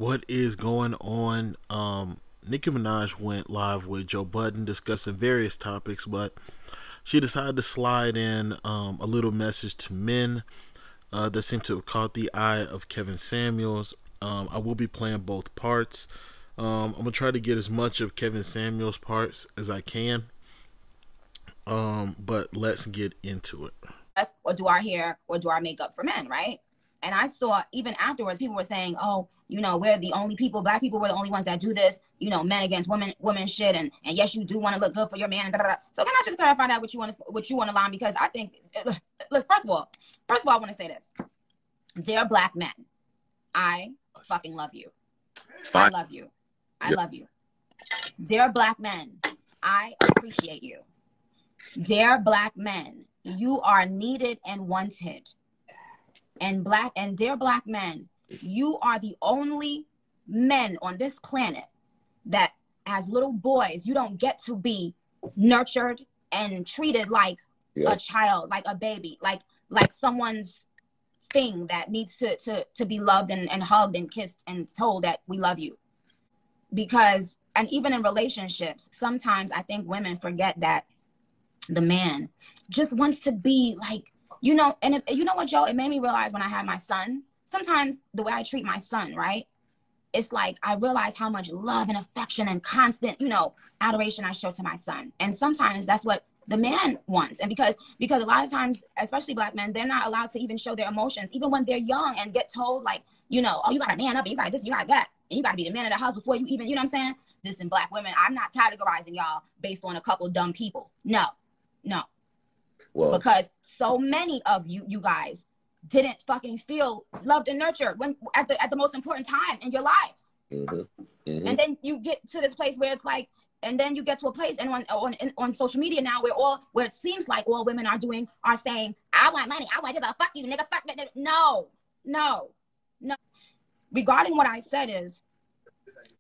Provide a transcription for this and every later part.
What is going on? Nicki Minaj went live with Joe Budden discussing various topics, but she decided to slide in a little message to men that seemed to have caught the eye of Kevin Samuels. I will be playing both parts. I'm gonna try to get as much of Kevin Samuels' parts as I can. But let's get into it. Or do our hair or do our makeup for men, right? And I saw even afterwards, people were saying, "Oh, we're the only people, black people, were the only ones that do this, men against women shit, and yes, you do want to look good for your man." And da, da, da. So can I just clarify that what you want to line? Because I think, first of all, I want to say this: dear black men, I fucking love you. I love you. I love you. Dear black men, I appreciate you. Dear black men, you are needed and wanted. And dear black men, you are the only men on this planet that, as little boys, you don't get to be nurtured and treated like a child, like a baby, like someone's thing that needs to be loved and hugged and kissed and told that we love you. Because, and even in relationships, sometimes I think women forget that the man just wants to be like, and you know what, Joe, it made me realize when I had my son, sometimes the way I treat my son, right? It's like, I realize how much love and affection and constant, adoration I show to my son. And sometimes that's what the man wants. And because a lot of times, especially black men, they're not allowed to even show their emotions, even when they're young, and get told like, oh, you got to man up and you got this, you got that. And you got to be the man of the house before you even, you know what I'm saying? This in black women, I'm not categorizing y'all based on a couple dumb people. No. Well, because so many of you guys didn't fucking feel loved and nurtured when at the most important time in your lives. Mm-hmm. Mm-hmm. And then you get to this place where it's like, and then you get to a place and on social media now where it seems like all women are saying, I want money, I want this, fuck you, nigga, fuck that. No. Regarding what I said is,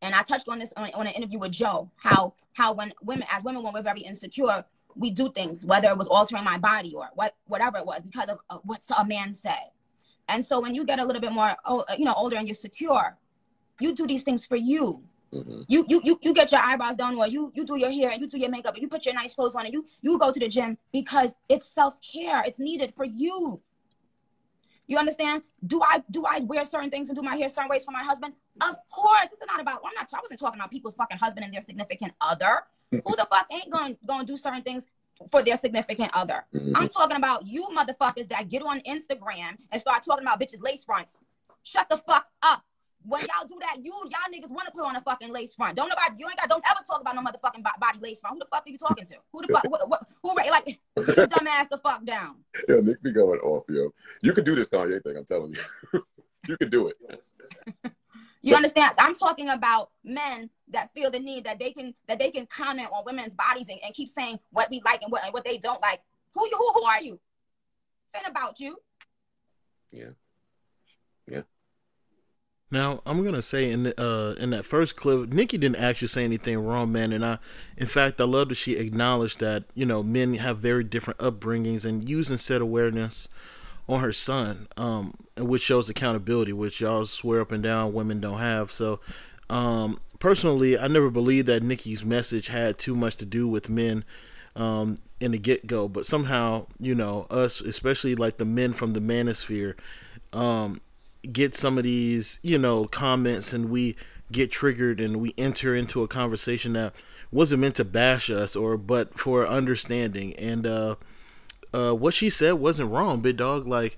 and I touched on this on an interview with Joe, how when women, when we're very insecure, we do things, whether it was altering my body or whatever it was, because of what a man said. And so when you get a little bit more, older and you're secure, you do these things for you. Mm-hmm. You get your eyebrows done, or you do your hair and you do your makeup and you put your nice clothes on and you go to the gym because it's self-care. It's needed for you. You understand? Do I wear certain things and do my hair certain ways for my husband? Of course. This is not about, I wasn't talking about people's fucking husband and their significant other. Who the fuck ain't gonna do certain things for their significant other? Mm-hmm. I'm talking about you motherfuckers that get on Instagram and start talking about bitches' lace fronts. Shut the fuck up. When y'all do that, y'all niggas want to put on a fucking lace front. Don't ever talk about no motherfucking body lace front. Who the fuck are you talking to? Who the fuck? Who like? Sit your dumb ass the fuck down. Yo, Nick be going off, yo. You can do this Kanye thing. I'm telling you, you can do it. You understand? I'm talking about men that feel the need that they can comment on women's bodies and keep saying what we like and what they don't like. Who are you? It's ain't about you. Yeah. Now I'm gonna say in that first clip, Nicki didn't actually say anything wrong, man. And in fact, I love that she acknowledged that men have very different upbringings and using said awareness on her son, which shows accountability, which y'all swear up and down women don't have. So personally, I never believed that Nicki's message had too much to do with men in the get-go, but somehow us, especially like the men from the manosphere, get some of these comments, and we get triggered and we enter into a conversation that wasn't meant to bash us but for understanding. And what she said wasn't wrong, big dog. Like,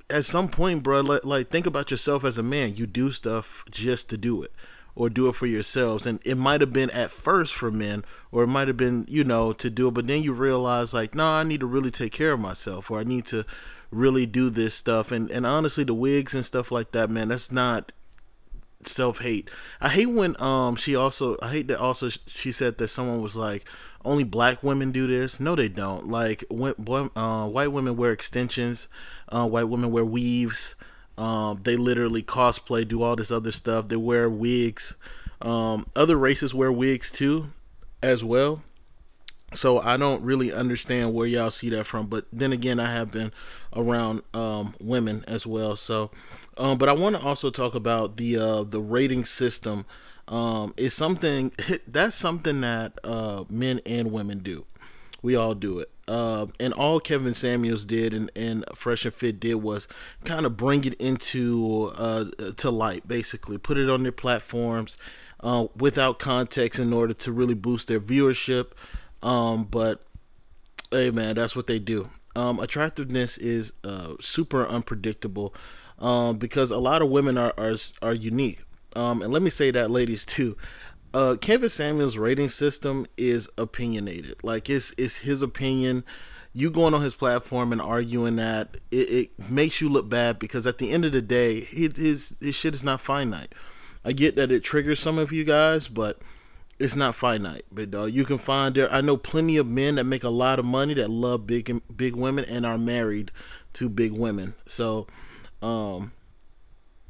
at some point, bro, like think about yourself as a man. You do stuff just to do it, or do it for yourselves. And it might have been at first for men, or it might have been, to do it, but then you realize like, nah, I need to really take care of myself, or I need to really do this stuff. And honestly, the wigs and stuff like that, man, that's not self-hate. I hate when I hate that also she said that someone was like, only black women do this. No, they don't. Like, white women wear extensions, white women wear weaves, they literally cosplay, do all this other stuff. They wear wigs. Other races wear wigs too as well. So I don't really understand where y'all see that from. But then again, I have been around women as well. So, but I want to also talk about the rating system. Is something that's something that men and women do. We all do it. And all Kevin Samuels did and Fresh and Fit did was kind of bring it into to light, basically put it on their platforms without context in order to really boost their viewership. But hey, man, that's what they do. Attractiveness is super unpredictable because a lot of women are unique. And let me say that, ladies, too. Kevin Samuels' rating system is opinionated. Like it's his opinion. You going on his platform and arguing that it makes you look bad because at the end of the day, his shit is not finite. I get that it triggers some of you guys, but it's not finite. But you can find there. I know plenty of men that make a lot of money that love big women and are married to big women. So,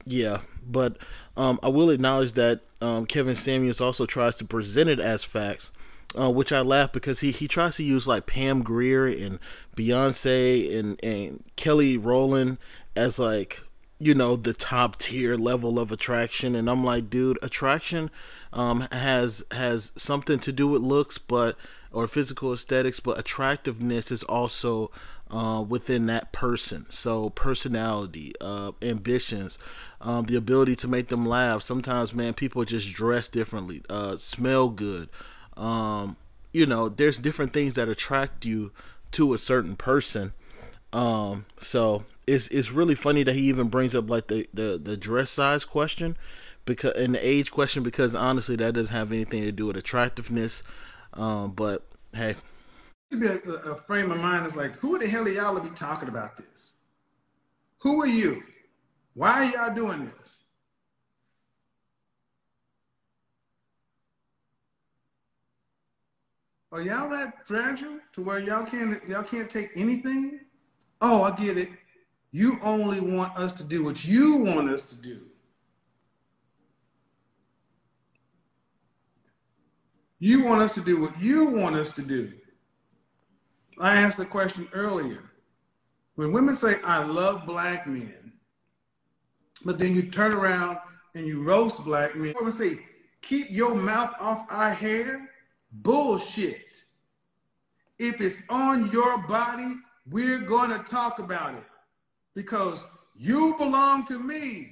yeah, but I will acknowledge that Kevin Samuels also tries to present it as facts, which I laugh because he tries to use like Pam Grier and Beyonce and Kelly Rowland as like the top tier level of attraction, and I'm like, dude, attraction has something to do with looks, but or physical aesthetics, but attractiveness is also within that person. So personality, ambitions, the ability to make them laugh. Sometimes, man, people just dress differently, smell good. There's different things that attract you to a certain person. So it's really funny that he even brings up like the dress size question because and the age question because honestly that doesn't have anything to do with attractiveness. But hey, to be a frame of mind is like, who the hell are y'all to be talking about this? Who are you? Why are y'all doing this? Are y'all that fragile to where y'all can't take anything? Oh, I get it. You only want us to do what you want us to do. You want us to do what you want us to do. I asked a question earlier. When women say, I love black men, but then you turn around and you roast black men, women say, keep your mouth off our hair? Bullshit. If it's on your body, we're going to talk about it because you belong to me.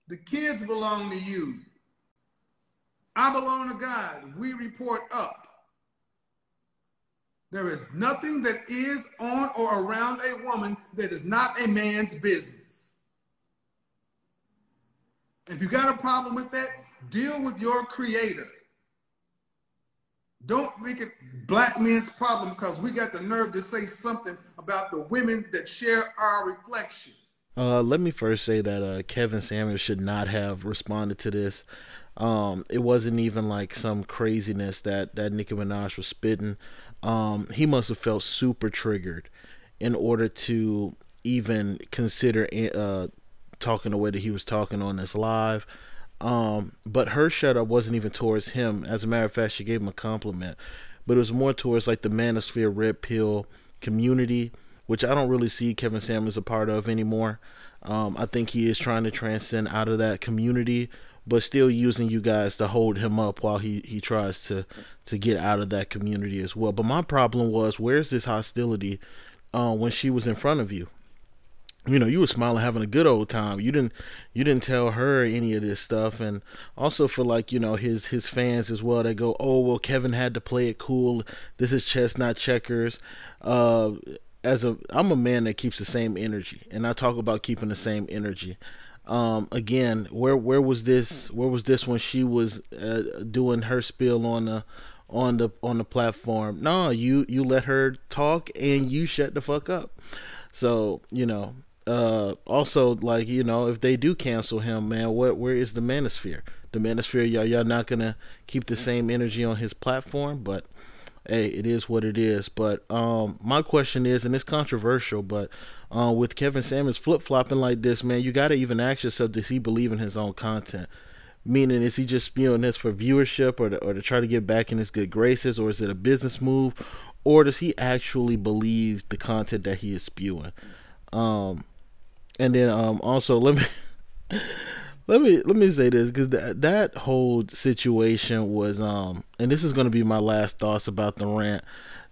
The kids belong to you. I belong to God. We report up. There is nothing that is on or around a woman that is not a man's business. If you got a problem with that, deal with your creator. Don't make it black men's problem because we got the nerve to say something about the women that share our reflection. Let me first say that Kevin Samuels should not have responded to this. It wasn't even like some craziness that Nicki Minaj was spitting. He must have felt super triggered in order to even consider talking the way that he was talking on this live. But her shut up wasn't even towards him. As a matter of fact, she gave him a compliment, but it was more towards like the manosphere red pill community, which I don't really see Kevin Samuels a part of anymore. I think he is trying to transcend out of that community, but still using you guys to hold him up while he tries to get out of that community as well. But my problem was, where's this hostility when she was in front of you? You were smiling, having a good old time. You didn't tell her any of this stuff. And also for like, his fans as well, they go, oh, well, Kevin had to play it cool. This is chess, not checkers. I'm a man that keeps the same energy, and I talk about keeping the same energy. Again, where was this when she was doing her spiel on the platform? No, you let her talk and you shut the fuck up. So, also, like, if they do cancel him, man, where is the manosphere? The manosphere, y'all not gonna keep the same energy on his platform, but hey, it is what it is. But my question is, and it's controversial, but with Kevin Samuels flip flopping like this, man, you gotta even ask yourself, does he believe in his own content? Meaning, is he just spewing this for viewership, or to try to get back in his good graces, or is it a business move, or does he actually believe the content that he is spewing? And then also let me let me say this, because that whole situation was and this is going to be my last thoughts about the rant.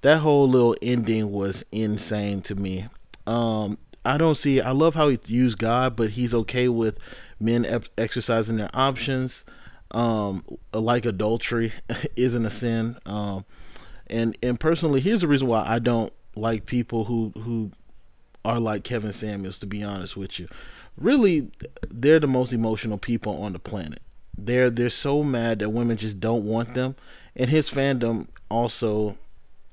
That whole little ending was insane to me. I don't see. I love how he used God, but he's okay with men exercising their options. Like adultery isn't a sin. And personally, here's the reason why I don't like people who are like Kevin Samuels. To be honest with you, really, they're the most emotional people on the planet. They're so mad that women just don't want them, and his fandom also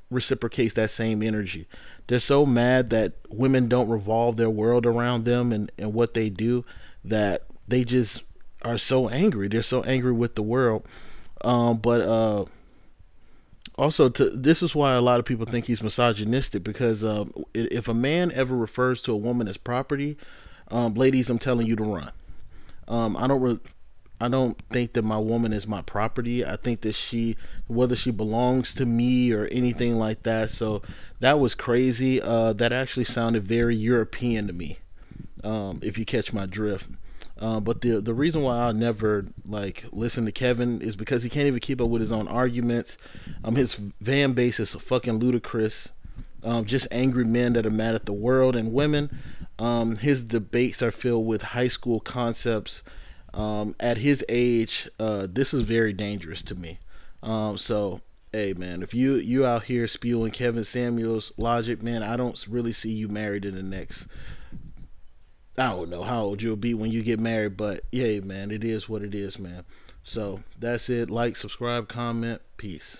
reciprocates that same energy. They're so mad that women don't revolve their world around them and what they do, that they just are so angry. They're so angry with the world. But also, this is why a lot of people think he's misogynistic, because if a man ever refers to a woman as property, ladies, I'm telling you to run. I don't think that my woman is my property. I think that whether she belongs to me or anything like that. So that was crazy. That actually sounded very European to me, if you catch my drift. But the reason why I never like listen to Kevin is because he can't even keep up with his own arguments. His fan base is fucking ludicrous. Just angry men that are mad at the world and women. His debates are filled with high school concepts. At his age, this is very dangerous to me. So hey man, if you out here spewing Kevin Samuels logic, man, I don't really see you married in the next, I don't know how old you'll be when you get married, but yeah, man, it is what it is, man. So that's it. Like, subscribe, comment, peace.